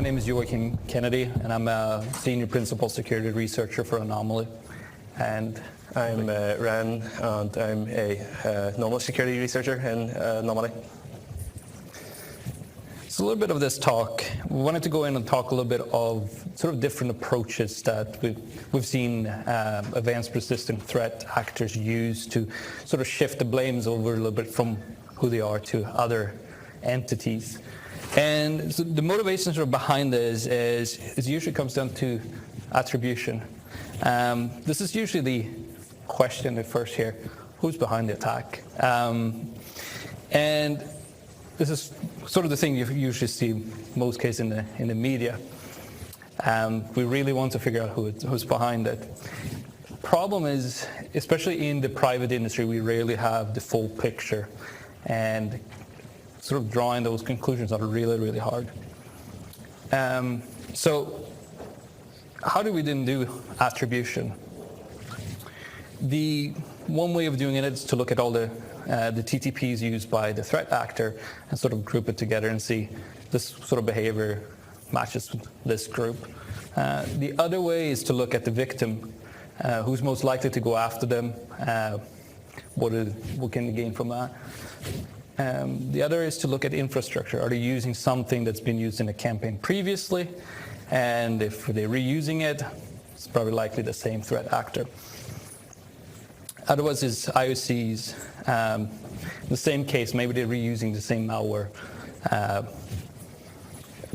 name is Joakim Kennedy, and I'm a senior principal security researcher for Anomali. And I'm Ryan, and I'm a normal security researcher in Anomali. So a little bit of this talk, we wanted to go in and talk a little bit of sort of different approaches that we've seen advanced persistent threat actors use to sort of shift the blames over a little bit from who they are to other entities. And so the motivation sort of behind this is usually comes down to attribution. This is usually the question at first here: who's behind the attack? And this is sort of the thing you usually see most cases in the media. We really want to figure out who's behind it. Problem is, especially in the private industry, we rarely have the full picture, and sort of drawing those conclusions are really, really hard. So how do we then do attribution? The one way of doing it is to look at all the TTPs used by the threat actor and sort of group it together and see this sort of behavior matches with this group. The other way is to look at the victim, who's most likely to go after them, what can they gain from that. The other is to look at infrastructure. Are they using something that's been used in a campaign previously? And if they're reusing it, it's probably likely the same threat actor. Otherwise, is IOCs. The same case, maybe they're reusing the same malware.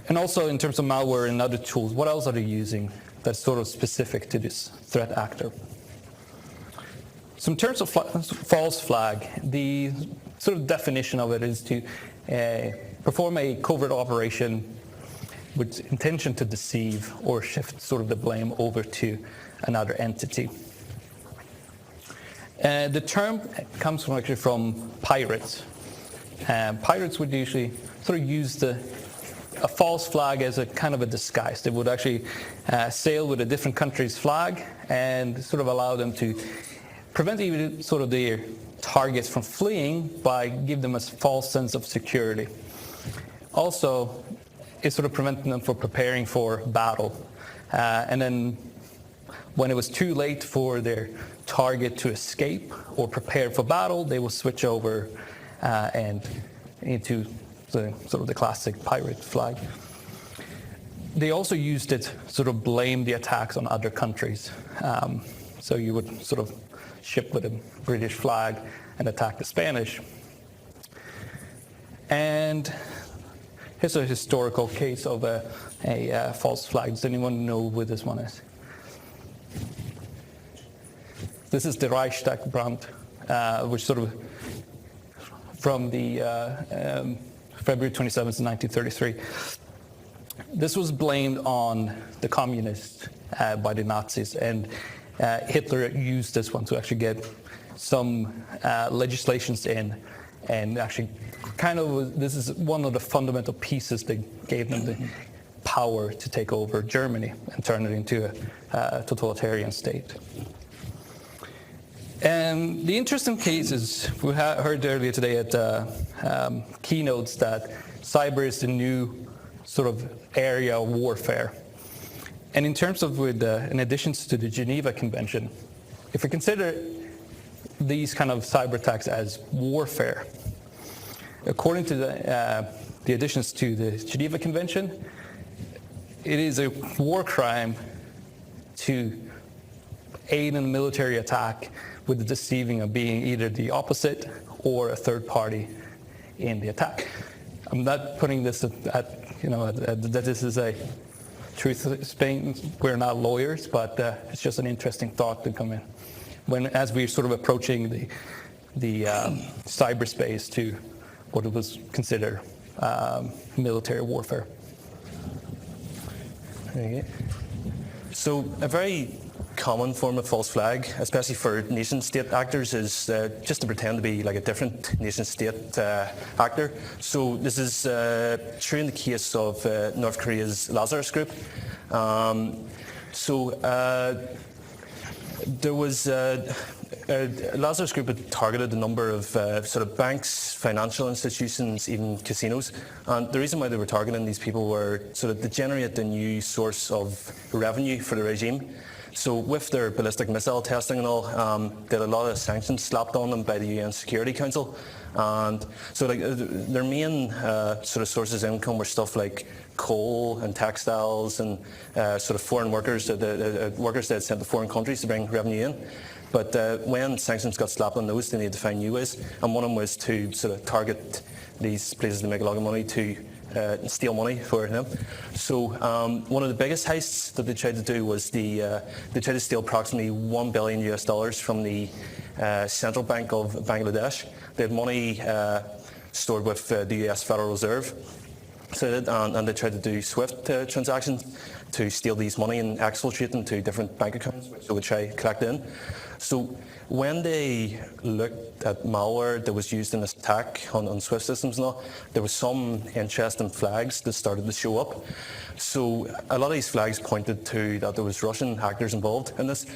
And also in terms of malware and other tools, what else are they using that's sort of specific to this threat actor? So in terms of false flag, the sort of definition of it is to perform a covert operation with intention to deceive or shift sort of the blame over to another entity. The term comes from pirates. Pirates would usually sort of use a false flag as a kind of a disguise. They would actually sail with a different country's flag and sort of allow them to prevent even sort of their targets from fleeing by giving them a false sense of security. Also, it's sort of preventing them from preparing for battle. And then when it was too late for their target to escape or prepare for battle, they will switch over and into sort of the classic pirate flag. They also used it to sort of blame the attacks on other countries. So you would sort of ship with a British flag and attack the Spanish. And here's a historical case of a false flag. Does anyone know what this one is? This is the Reichstag brand, which sort of from the February 27th, 1933. This was blamed on the communists by the Nazis, and Hitler used this one to actually get some legislations in, and actually this is one of the fundamental pieces that gave them the power to take over Germany and turn it into a totalitarian state. And the interesting case is, we heard earlier today at keynotes that cyber is the new sort of area of warfare. And in terms of in addition to the Geneva Convention, if we consider these kind of cyber attacks as warfare, according to the additions to the Geneva Convention, it is a war crime to aid in a military attack with the deceiving of being either the opposite or a third party in the attack. I'm not putting this that this is a truth statement. We're not lawyers, but it's just an interesting thought to come in as we're sort of approaching the cyberspace to what it was considered military warfare. Okay. So a very common form of false flag, especially for nation-state actors, is just to pretend to be like a different nation-state actor. So this is true in the case of North Korea's Lazarus Group. There was Lazarus Group had targeted a number of sort of banks, financial institutions, even casinos. And the reason why they were targeting these people were sort of to generate a new source of revenue for the regime. So with their ballistic missile testing and all, they had a lot of sanctions slapped on them by the UN Security Council. And so like their main sort of sources of income were stuff like coal and textiles and sort of foreign workers, workers they had sent to foreign countries to bring revenue in. But when sanctions got slapped on those, they needed to find new ways. And one of them was to sort of target these places that make a lot of money to steal money for them. So one of the biggest heists that they tried to do was they tried to steal approximately $1 billion US from the Central Bank of Bangladesh. They had money stored with the US Federal Reserve. So and they tried to do SWIFT transactions to steal these money and exfiltrate them to different bank accounts, which they would try to collect in. So when they looked at malware that was used in this attack on SWIFT systems and all, there was some interesting flags that started to show up. So a lot of these flags pointed to that there was Russian hackers involved in this.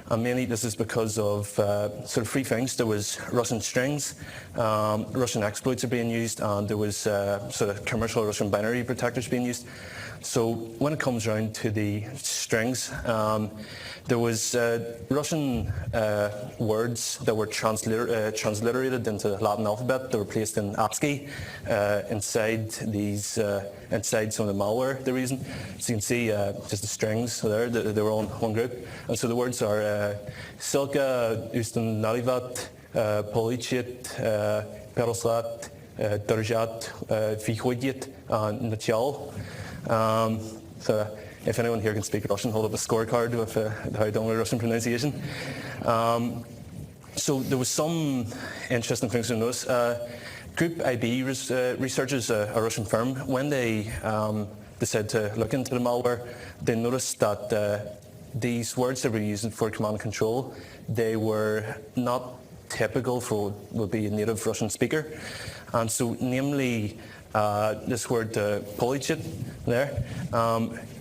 And mainly this is because of sort of three things. There was Russian strings, Russian exploits are being used, and there was sort of commercial Russian binary protectors being used. So when it comes around to the strings, there was Russian words that were transliterated into the Latin alphabet that were placed in ASCII inside some of the malware they're using. So you can see just the strings there, they were all in one group. And so the words are Silka, Ustan Nalivat, Policit, Peroslat, Derjat, Vichodit, and Nachal. So if anyone here can speak Russian, hold up a scorecard with how I done with Russian pronunciation. So there was some interesting things to notice. Group IB researchers, a Russian firm, when they decided to look into the malware, they noticed that these words that were used for command and control, they were not typical for what would be a native Russian speaker. And so namely, this word policit there,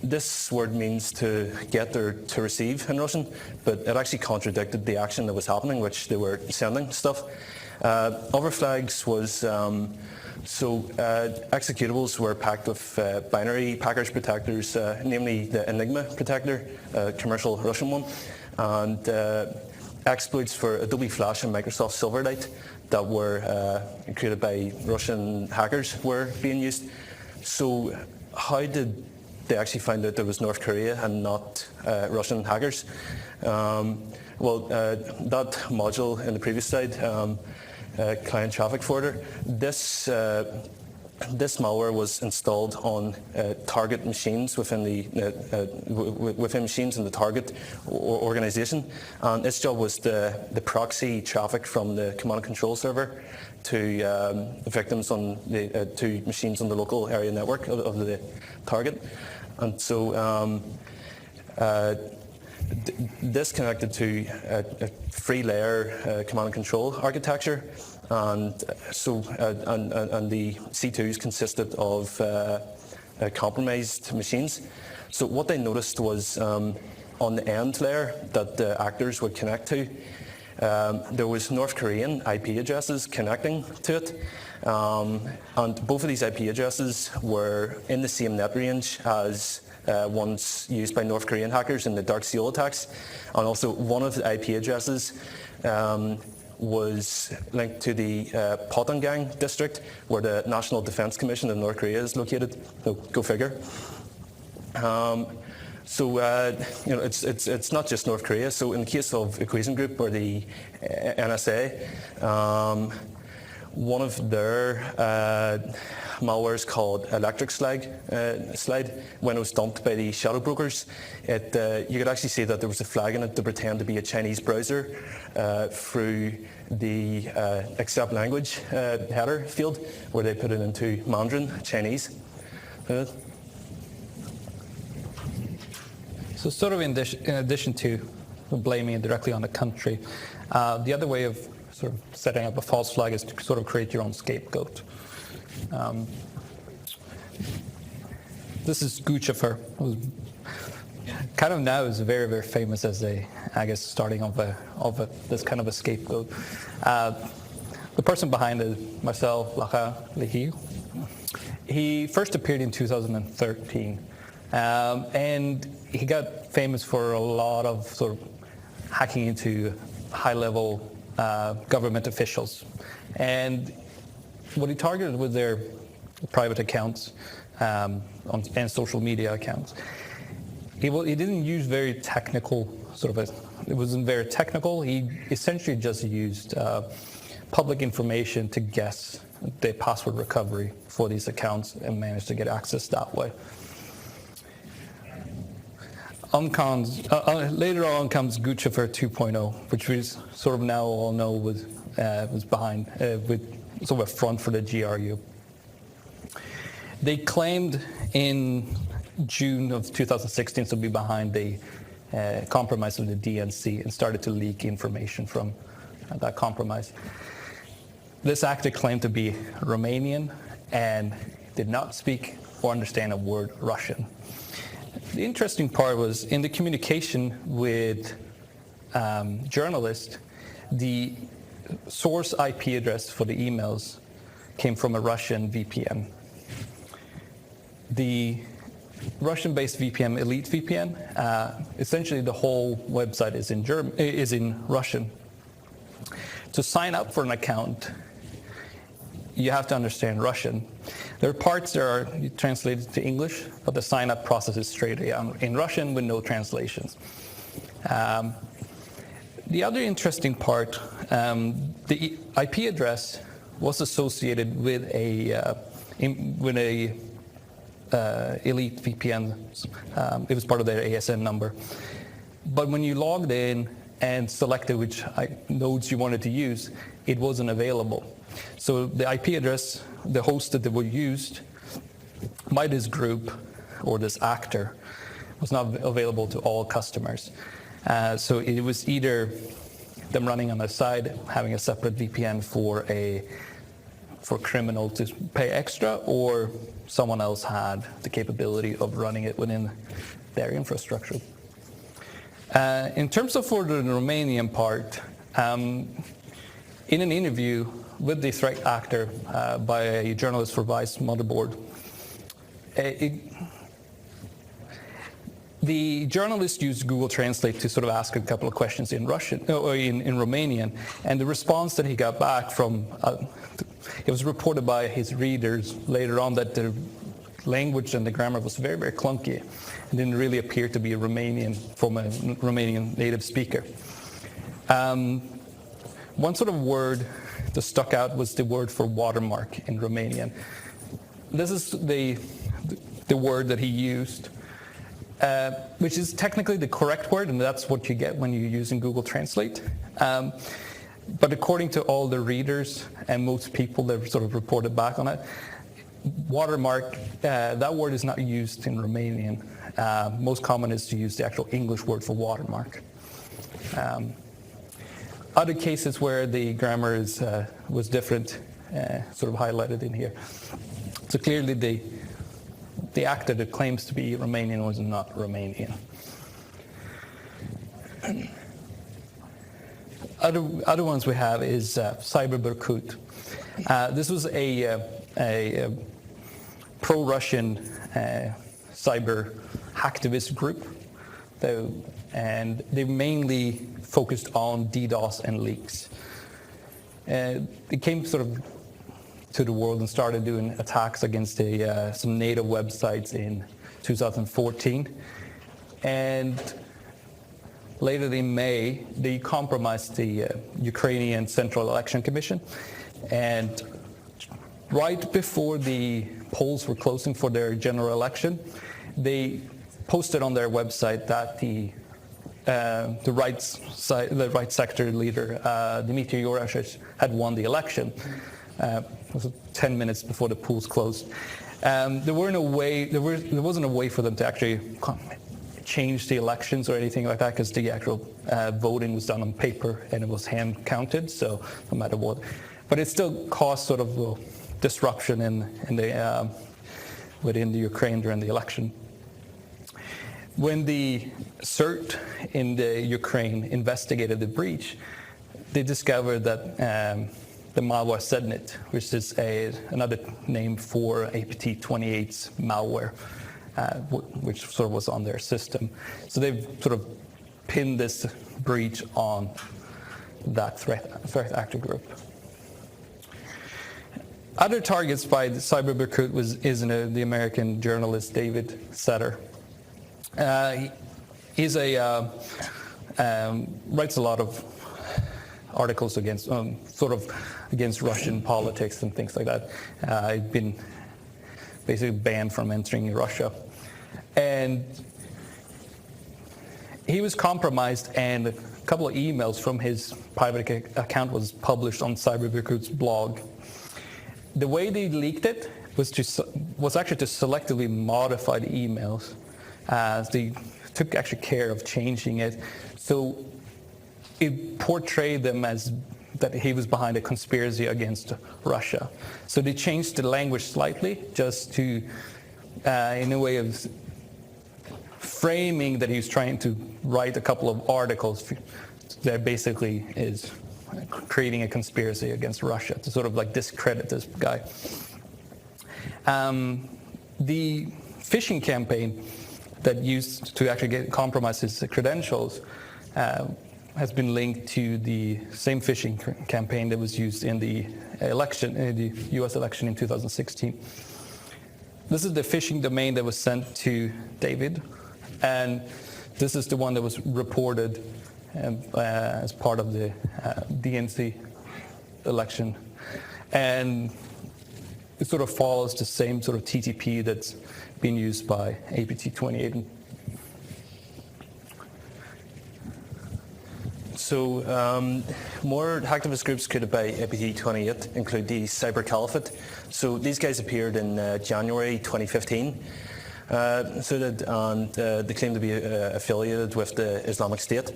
this word means to get or to receive in Russian, but it actually contradicted the action that was happening, which they were sending stuff. Other flags was, executables were packed with binary package protectors, namely the Enigma protector, commercial Russian one, and exploits for Adobe Flash and Microsoft Silverlight that were created by Russian hackers were being used. So how did they actually find out there was North Korea and not Russian hackers? That module in the previous slide, client traffic forwarder, this malware was installed on target machines within machines in the target organization, and its job was the proxy traffic from the command and control server to victims on to machines on the local area network of the target, and so this connected to a three-layer command and control architecture. And so, and the C2s consisted of compromised machines. So what they noticed was on the end layer that the actors would connect to, there was North Korean IP addresses connecting to it. And both of these IP addresses were in the same net range as ones used by North Korean hackers in the Dark Seal attacks. And also one of the IP addresses was linked to the Potangang district, where the National Defense Commission of North Korea is located. So go figure. It's not just North Korea. So in the case of Equation Group or the NSA, one of their malwares called Electric Slide, when it was dumped by the shadow brokers, you could actually see that there was a flag in it to pretend to be a Chinese browser through the accept language header field, where they put it into Mandarin Chinese. So sort of in addition to blaming it directly on the country, the other way of sort of setting up a false flag is to sort of create your own scapegoat. This is Guccifer. kind of now is very, very famous as starting of this kind of a scapegoat. The person behind it, Marcel Lacha, he first appeared in 2013, and he got famous for a lot of sort of hacking into high-level government officials. And what he targeted was their private accounts and social media accounts. He didn't use very technical it wasn't very technical. He essentially just used public information to guess the password recovery for these accounts and managed to get access that way. Later on comes Guccifer 2.0, which we sort of now all know was behind with sort of a front for the GRU. They claimed in June of 2016 to be behind the compromise of the DNC and started to leak information from that compromise. This actor claimed to be Romanian and did not speak or understand a word Russian. The interesting part was in the communication with journalists, the source IP address for the emails came from a Russian VPN. The Russian-based VPN, Elite VPN, essentially the whole website is in Russian. To sign up for an account, you have to understand Russian. There are parts that are translated to English, but the sign-up process is straight in Russian with no translations. The other interesting part, the IP address was associated with a Elite VPN. It was part of their ASN number. But when you logged in and selected which nodes you wanted to use, it wasn't available. So the IP address, the host that they were used by this group or this actor was not available to all customers. So it was either them running on the side, having a separate VPN for criminal to pay extra, or someone else had the capability of running it within their infrastructure. In terms of for the Romanian part, in an interview with the threat actor by a journalist for Vice Motherboard, the journalist used Google Translate to sort of ask a couple of questions in Russian or in Romanian, and the response that he got back from it was reported by his readers later on that the language and the grammar was very, very clunky and didn't really appear to be a Romanian from a Romanian native speaker. One sort of word that stuck out was the word for watermark in Romanian. This is the word that he used, which is technically the correct word, and that's what you get when you're using Google Translate. But according to all the readers and most people that sort of reported back on it, watermark, that word is not used in Romanian. Most common is to use the actual English word for watermark. Other cases where the grammar was different, sort of highlighted in here. So clearly the actor that claims to be Romanian was not Romanian. Other ones we have is cyberattack. This was a pro-Russian cyber hacktivist group, and they mainly focused on DDoS and leaks. They came sort of to the world and started doing attacks against some NATO websites in 2014. And later in May, they compromised the Ukrainian Central Election Commission. And right before the polls were closing for their general election, they posted on their website that the right sector leader, Dmitry Yorashich, had won the election. It was 10 minutes before the polls closed. There wasn't a way for them to actually change the elections or anything like that, because the actual voting was done on paper and it was hand counted, so no matter what. But it still caused sort of disruption within the Ukraine during the election. When the CERT in the Ukraine investigated the breach, they discovered that the malware Sednit, which is another name for APT28's malware, which sort of was on their system. So they've sort of pinned this breach on that threat actor group. Other targets by the CyberRecruit is the American journalist David Setter. He's writes a lot of articles against against Russian politics and things like that. He's been basically banned from entering Russia, and he was compromised, and a couple of emails from his private account was published on CyberRecruit's blog. The way they leaked it was actually to selectively modify the emails. They took actually care of changing it, so it portrayed them as that he was behind a conspiracy against Russia. So they changed the language slightly, just to, in a way of framing that he was trying to write a couple of articles that basically is creating a conspiracy against Russia to sort of like discredit this guy. The phishing campaign that used to actually compromise his credentials has been linked to the same phishing campaign that was used in the election, the U.S. election in 2016. This is the phishing domain that was sent to David, and this is the one that was reported as part of the DNC election. And it sort of follows the same sort of TTP that's being used by APT28. So more hacktivist groups created by APT28 include the Cyber Caliphate. So these guys appeared in January 2015. They claim to be affiliated with the Islamic State.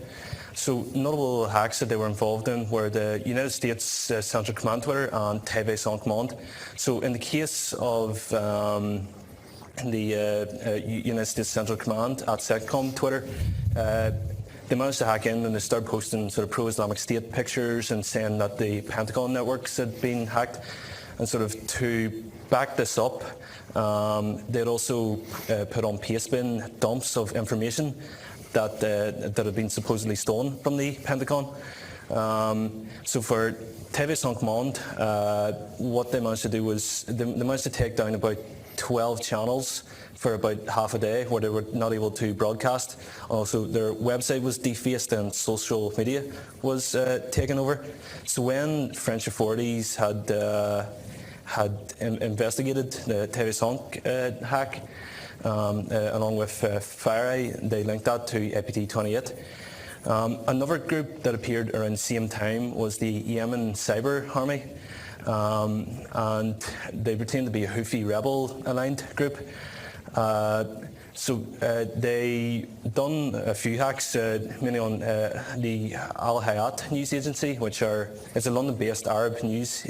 So notable hacks that they were involved in were the United States Central Command Twitter and TV Sans Command. So in the case of the United States Central Command at CENTCOM Twitter, they managed to hack in and they started posting sort of pro-Islamic State pictures and saying that the Pentagon networks had been hacked. And sort of to back this up, they'd also put on pastebin dumps of information that had been supposedly stolen from the Pentagon. So for TV Sans Command, what they managed to do was they managed to take down about 12 channels for about half a day where they were not able to broadcast. Also, their website was defaced and social media was taken over. So when French authorities had investigated the TV Sans hack, along with FireEye, they linked that to APT28. Another group that appeared around the same time was the Yemen Cyber Army, and they pretend to be a Houthi rebel-aligned group. They done a few hacks, mainly on the Al Hayat news agency, it's a London-based Arab news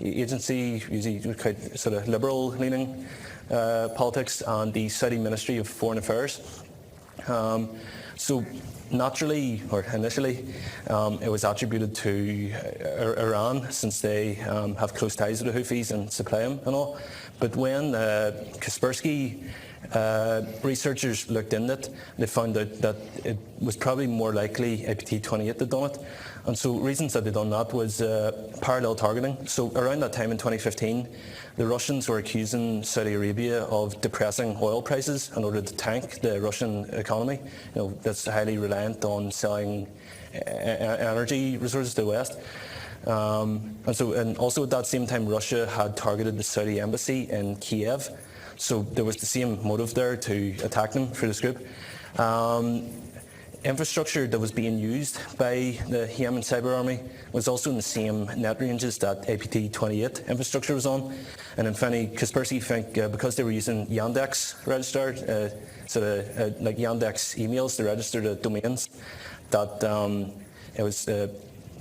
agency, usually quite sort of liberal-leaning politics, and the Saudi Ministry of Foreign Affairs. Naturally, or initially, it was attributed to Iran, since they have close ties with the Houthis and supply them and all. But when Kaspersky researchers looked into it, they found out that it was probably more likely APT28 had done it. And so reasons that they done that was parallel targeting. So around that time in 2015, the Russians were accusing Saudi Arabia of depressing oil prices in order to tank the Russian economy. That's highly reliant on selling energy resources to the West. And also at that same time, Russia had targeted the Saudi embassy in Kiev. So there was the same motive there to attack them through this group. Infrastructure that was being used by the Yemen Cyber Army was also in the same net ranges that APT28 infrastructure was on. And in fact, Kaspersky think because they were using Yandex registered, like Yandex emails to register the domains, that it was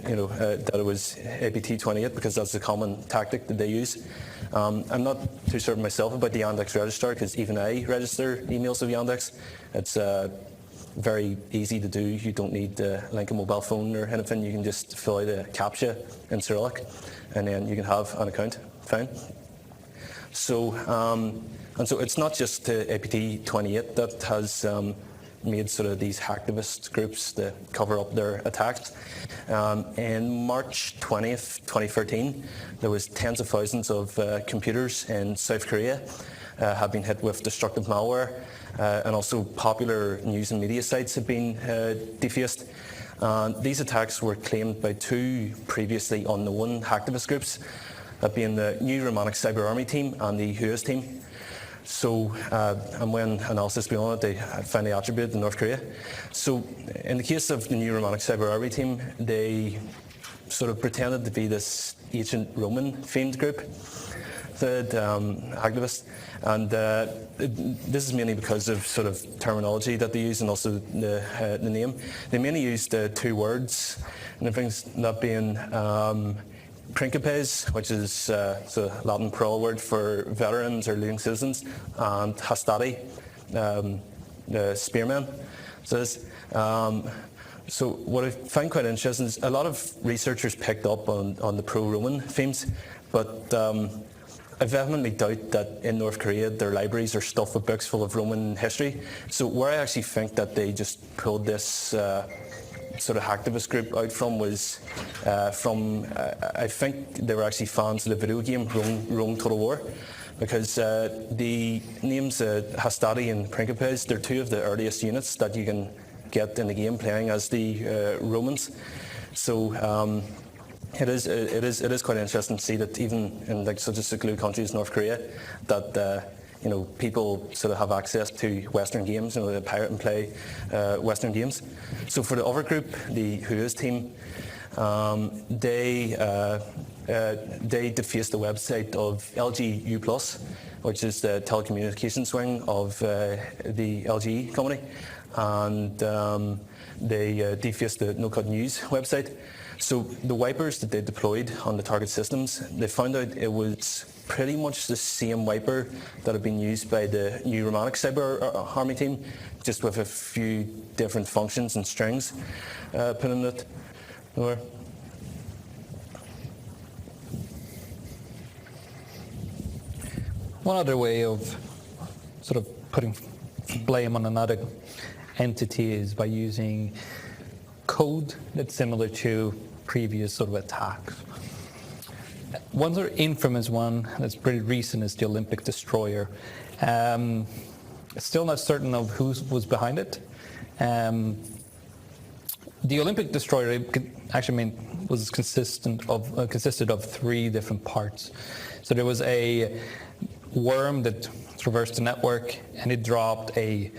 that it was APT28 because that's the common tactic that they use. I'm not too certain myself about the Yandex registrar because even I register emails with Yandex. It's very easy to do. You don't need to link a mobile phone or anything. You can just fill out a CAPTCHA in Cyrillic, and then you can have an account. Fine. So, and so it's not just APT28 that has made sort of these hacktivist groups to cover up their attacks. In March 20th, 2013, there was tens of thousands of computers in South Korea have been hit with destructive malware, and also popular news and media sites have been defaced. These attacks were claimed by two previously unknown hacktivist groups, that being the New Romantic Cyber Army team and the Whois team. So, and when analysis began on it, they finally attributed to North Korea. So, in the case of the New Romantic Cyber Army team, they sort of pretended to be this ancient Roman themed group, the activists, and this is mainly because of sort of terminology that they use and also the name. They mainly used two words, and the things that being Principes, which is a Latin plural word for veterans or leading citizens, and hastati, the spearmen. So what I find quite interesting is a lot of researchers picked up on the pro-Roman themes, but I vehemently doubt that in North Korea their libraries are stuffed with books full of Roman history. So where I actually think that they just pulled this sort of hacktivist group out from was from, I think they were actually fans of the video game Rome Total War, because the names Hastati and Principes, they're two of the earliest units that you can get in the game playing as the Romans. So it is quite interesting to see that even in like such a secluded country as North Korea, that people sort of have access to Western games, they pirate and play Western games. So for the other group, the Whois team, they defaced the website of LG U+, which is the telecommunications wing of the LG company, and they defaced the No Cut News website. So the wipers that they deployed on the target systems, they found out it was pretty much the same wiper that had been used by the New Romantic Cyber Army team, just with a few different functions and strings put in it. One other way of sort of putting blame on another entity is by using code that's similar to previous sort of attacks. One sort of infamous one that's pretty recent is the Olympic Destroyer. Still not certain of who was behind it. The Olympic Destroyer actually consisted of three different parts. So there was a worm that traversed the network, and it dropped a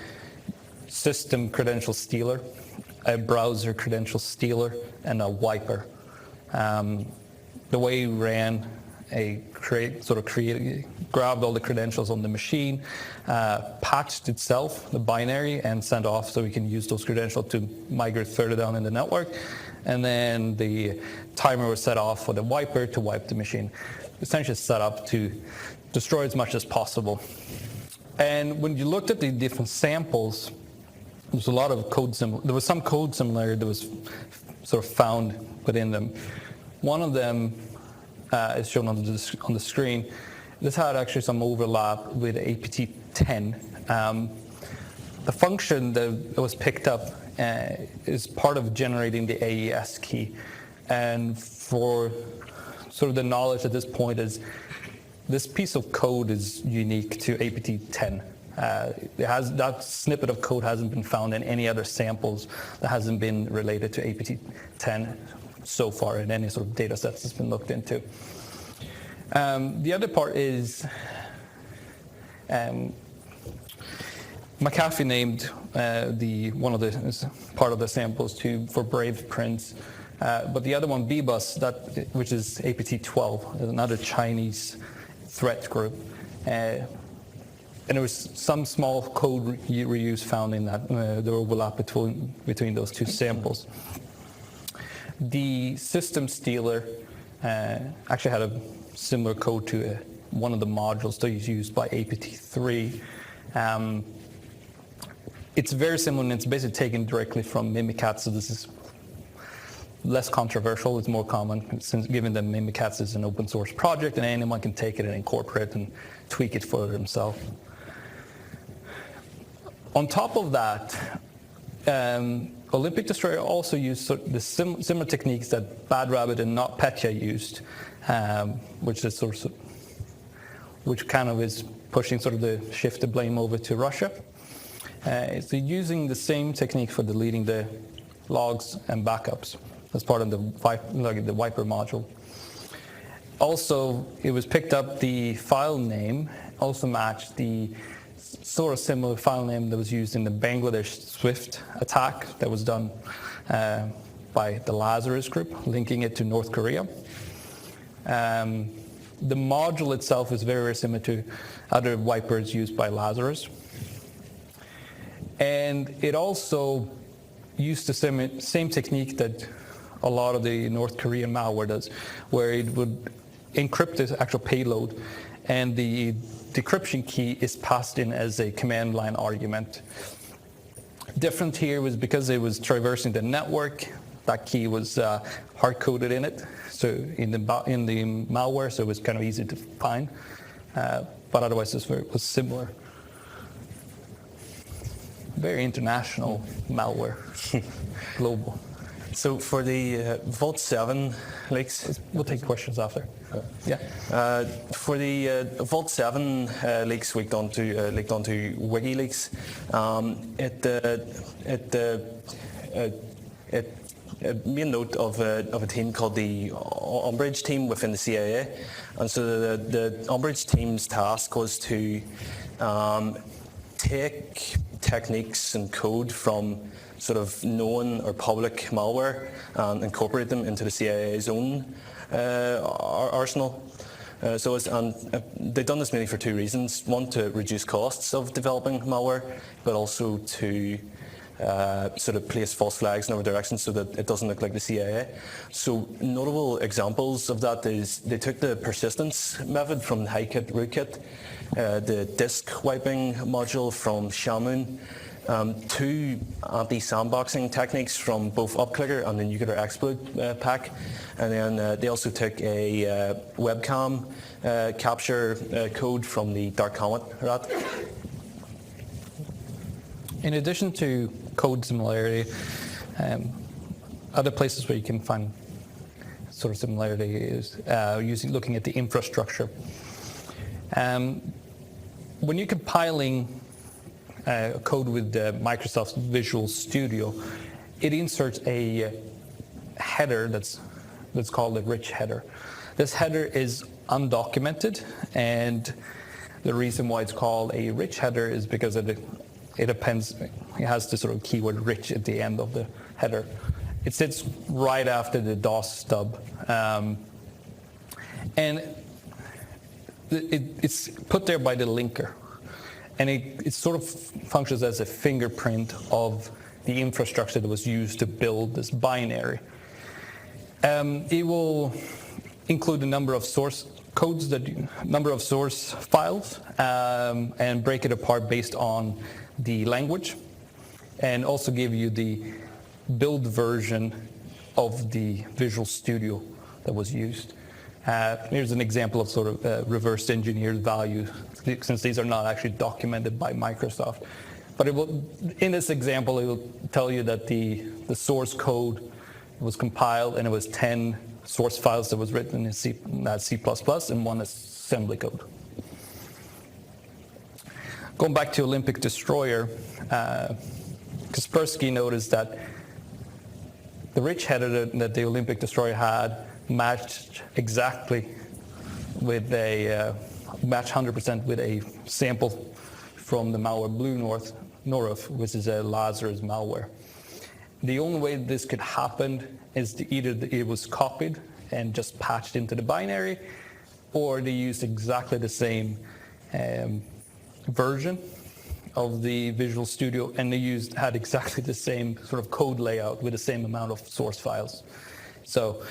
system credential stealer, a browser credential stealer, and a wiper. The way it ran, grabbed all the credentials on the machine, patched itself, the binary, and sent off so we can use those credentials to migrate further down in the network. And then the timer was set off for the wiper to wipe the machine. Essentially set up to destroy as much as possible. And when you looked at the different samples, there was a lot of code there was some code similarity that was sort of found within them. One of them is shown on the screen. This had actually some overlap with APT10. The function that was picked up is part of generating the AES key. And for sort of the knowledge at this point is this piece of code is unique to APT10. That snippet of code hasn't been found in any other samples that hasn't been related to APT10 so far in any sort of data sets that's been looked into. The other part is McAfee named one of the part of the samples for Brave Prince, but the other one, BBus, which is APT12, is another Chinese threat group. And there was some small code reuse found in that, the overlap between those two samples. The system stealer actually had a similar code to one of the modules that is used by APT3. It's very similar, and it's basically taken directly from Mimikatz, so this is less controversial. It's more common, since given that Mimikatz is an open source project and anyone can take it and incorporate it and tweak it for themselves. On top of that, Olympic Destroyer also used the similar techniques that Bad Rabbit and Not Petya used, which kind of is pushing sort of the shift the blame over to Russia. So using the same technique for deleting the logs and backups as part of the wiper module. Also, it was picked up the file name, also matched the sort of similar file name that was used in the Bangladesh Swift attack that was done by the Lazarus group, linking it to North Korea. The module itself is very, very similar to other wipers used by Lazarus. And it also used the same technique that a lot of the North Korean malware does, where it would encrypt the actual payload, and the decryption key is passed in as a command line argument. Different here was because it was traversing the network, that key was hard-coded in it, so in the malware, so it was kind of easy to find, but otherwise it was similar. Very international malware, global. So for the Vault 7 leaks... We'll take questions after. Yeah. For the Vault 7 leaks leaked onto WikiLeaks, it made note of a team called the Umbridge team within the CIA, and so the Umbridge team's task was to take techniques and code from sort of known or public malware and incorporate them into the CIA's own arsenal. They've done this mainly for two reasons. One, to reduce costs of developing malware, but also to sort of place false flags in other directions so that it doesn't look like the CIA. So notable examples of that is they took the persistence method from HiKit rootkit, the disk wiping module from Shamoon, two anti-sandboxing techniques from both UpClicker and the Nuclear Exploit pack, and then they also took a webcam capture code from the Dark Comet rat. In addition to code similarity, other places where you can find sort of similarity is looking at the infrastructure. When you're compiling code with Microsoft Visual Studio, it inserts a header that's called a rich header. This header is undocumented, and the reason why it's called a rich header is because it has the sort of keyword rich at the end of the header. It sits right after the DOS stub, and it's put there by the linker. And it sort of functions as a fingerprint of the infrastructure that was used to build this binary. It will include a number of source codes, number of source files, and break it apart based on the language, and also give you the build version of the Visual Studio that was used. Here's an example of sort of reverse engineered value, since these are not actually documented by Microsoft. But in this example, it will tell you that the source code was compiled, and it was 10 source files that was written in C++ and one assembly code. Going back to Olympic Destroyer, Kaspersky noticed that the rich header that the Olympic Destroyer had matched exactly with matched 100% with a sample from the malware Blue North, which is a Lazarus malware. The only way this could happen is either it was copied and just patched into the binary, or they used exactly the same version of the Visual Studio, and they had exactly the same sort of code layout with the same amount of source files. So,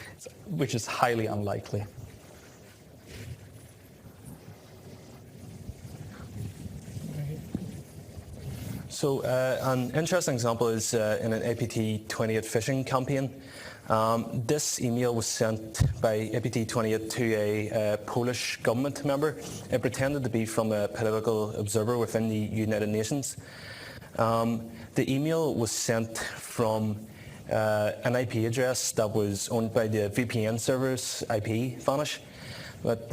which is highly unlikely. So an interesting example is in an APT28 phishing campaign. This email was sent by APT28 to a Polish government member. It pretended to be from a political observer within the United Nations. The email was sent from an IP address that was owned by the VPN server's IP vanish. But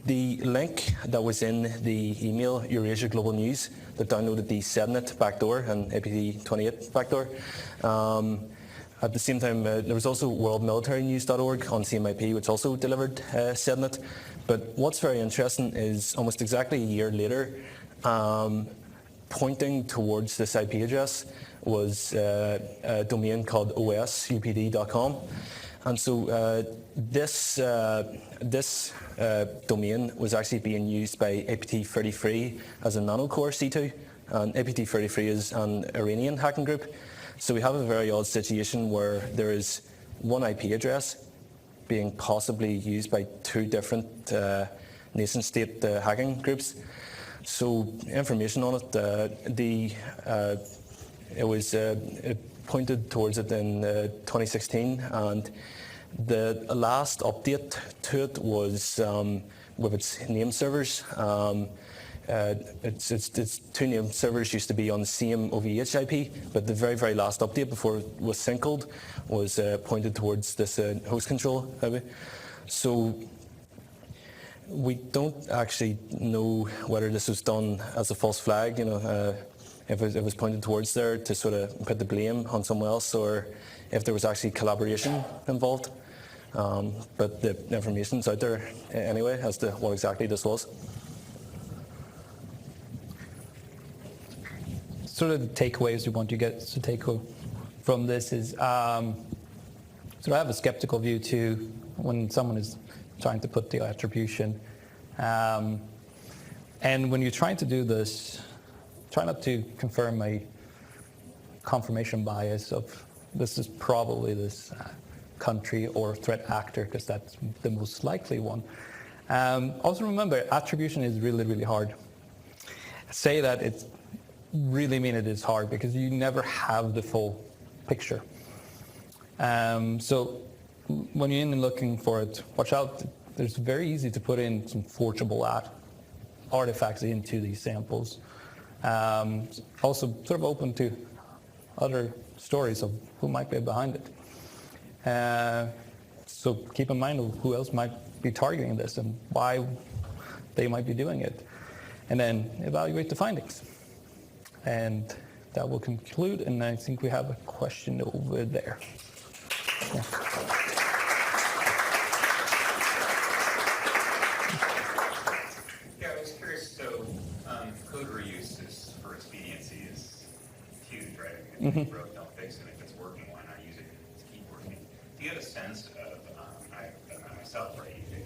the link that was in the email, Eurasia Global News, that downloaded the SEDNet backdoor and APT28 backdoor. At the same time, there was also worldmilitarynews.org on same IP, which also delivered SEDNet. But what's very interesting is almost exactly a year later, pointing towards this IP address was a domain called osupd.com. And so this domain was actually being used by APT33 as a nanocore C2, and APT33 is an Iranian hacking group. So we have a very odd situation where there is one IP address being possibly used by two different nation-state hacking groups. So information on it, it pointed towards it in 2016, and the last update to it was with its name servers. Its two name servers used to be on the same OVH IP, but the very, very last update before it was synced was pointed towards this host control IP. So we don't actually know whether this was done as a false flag, if it was pointed towards there to sort of put the blame on someone else, or if there was actually collaboration involved. But the information's out there anyway as to what exactly this was. Sort of the takeaways we want you get to take from this is, so I have a skeptical view too when someone is trying to put the attribution. And when you're trying to do this, try not to confirm a confirmation bias of this is probably this country or threat actor, because that's the most likely one. Also remember, attribution is really, really hard. Say that it really mean it is hard because you never have the full picture. So when you're in looking for it, watch out. It's very easy to put in some forgeable artifacts into these samples. Also sort of open to other stories of who might be behind it. So keep in mind of who else might be targeting this and why they might be doing it. And then evaluate the findings. And that will conclude, and I think we have a question over there. Yeah. Yeah, I was curious, so code reuse is, for expediency, is huge, right? If it's broke, don't fix it. If it's working, why not use it to keep working? Do you have a sense of, I've done that myself, right? You can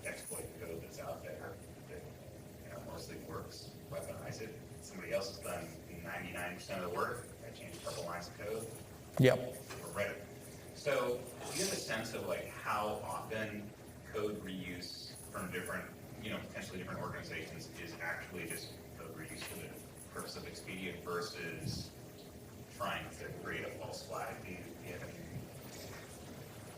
exploit code that's out there that mostly works, weaponize it. Somebody else has done 99% of the work. I changed a couple lines of code. Yep. Or read it. So do you have a sense of like how often code reuse from different, potentially different organizations is actually just code reuse for the purpose of expedient versus trying to create a false flag? Do you have any?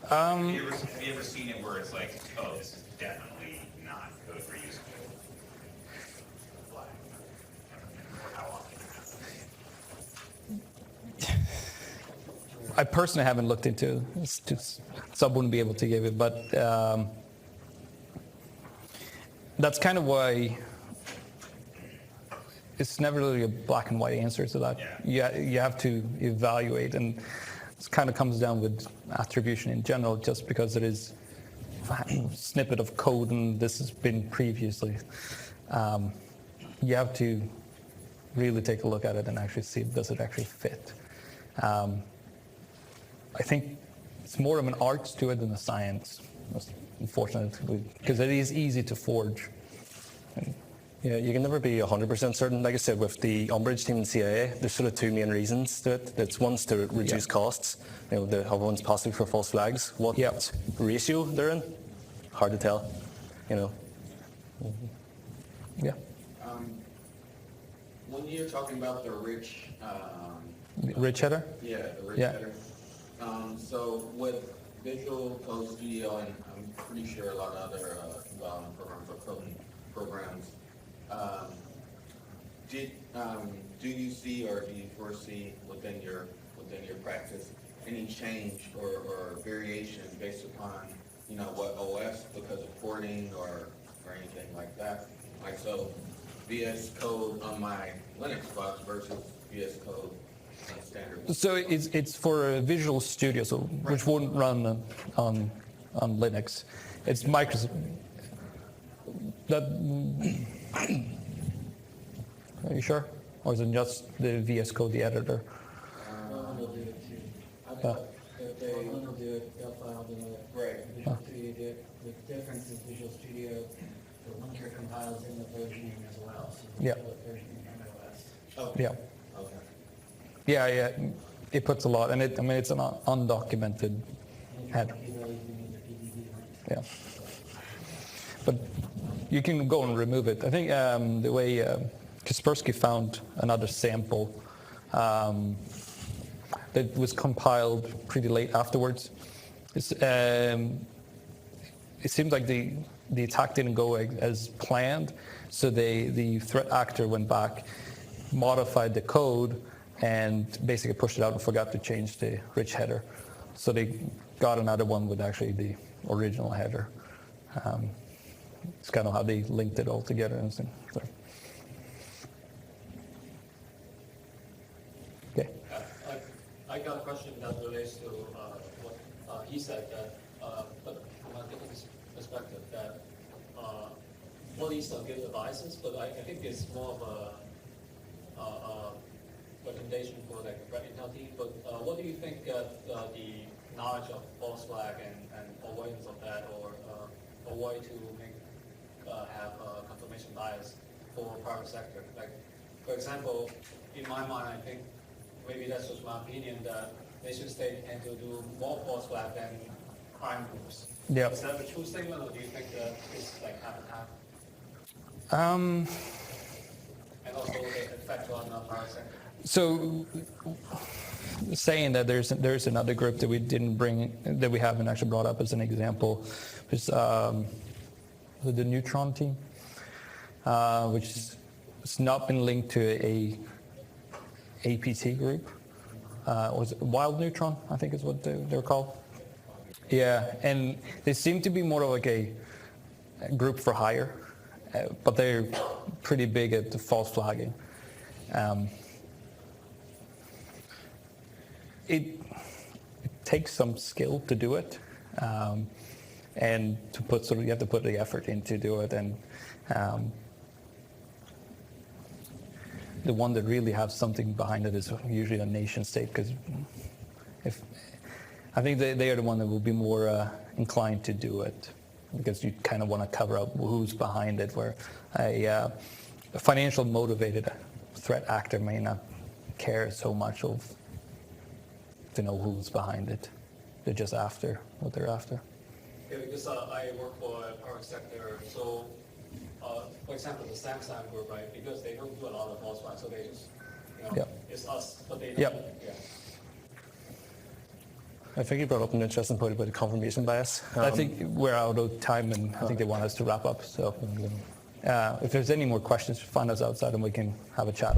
Have you ever seen it where it's like, oh, this is definitely not code reuse flag? Or how often? I personally haven't looked into it, so I wouldn't be able to give it, but that's kind of why it's never really a black and white answer to that. Yeah. You have to evaluate, and it kind of comes down with attribution in general, just because it is a snippet of code and this has been previously. You have to really take a look at it and actually see, does it actually fit? I think it's more of an art to it than a science, unfortunately, because it is easy to forge. And Yeah, you can never be 100% certain. Like I said, with the Umbridge team in CIA, there's sort of two main reasons to it. It's one's to reduce costs. The other one's possibly for false flags. What ratio they're in, hard to tell. Yeah. When you're talking about the rich, Rich header? yeah, the rich header. So with Visual Code Studio, and I'm pretty sure a lot of other development programs or coding programs, do you see or do you foresee within your practice any change or variation based upon what OS because of porting or anything like that? Like so, VS Code on my Linux box versus VS Code on standard. So it's for Visual Studio, so which won't run on Linux. It's Microsoft. Are you sure? Or is it just the VS Code, the editor? They'll do it too. If they'll do it, they'll file do it. Right. Visual Studio do it. The difference is Visual Studio, the linker compiles in the versioning as well. So Yeah. versioning MOS. Oh. Yeah. Okay. Yeah. It puts a lot, and it's an undocumented header. Yeah. But you can go and remove it. I think the way Kaspersky found another sample that was compiled pretty late afterwards. It seems like the attack didn't go as planned, so the threat actor went back, modified the code, and basically pushed it out and forgot to change the rich header. So they got another one with actually the original header. It's kind of how they linked it all together. And so. Okay. I got a question that relates to what he said, that, but from a different perspective, that all these are good advices, but I think it's more of a recommendation for like the Intel team. But what do you think the knowledge of false flag and avoidance of that, or a way to make have confirmation bias for private sector? Like, for example, in my mind, I think maybe that's just my opinion that nation state tend to do more false flag than crime groups. Yeah. Is that a true statement, or do you think that it's like half and half? Um, And also the effect on the private sector. So, saying that there's another group that we didn't bring, that we haven't actually brought up as an example, is the Neutron team, which has not been linked to a APT group. Was it Wild Neutron, I think is what they're called. Yeah, and they seem to be more of like a group for hire, but they're pretty big at the false flagging. It takes some skill to do it, and to put you have to put the effort in to do it. And the one that really has something behind it is usually a nation state, because I think they are the one that will be more inclined to do it, because you kind of want to cover up who's behind it, where a financial motivated threat actor may not care so much to know who's behind it. They're just after what they're after. Yeah, because I work for a private sector, so for example, the Samsung group, right? Because they don't do a lot of false flags, so they just, it's us, but they don't. Yep. Yeah. I think you brought up an interesting point about the confirmation bias. I think we're out of time, and I think they want us to wrap up. So if there's any more questions, find us outside and we can have a chat.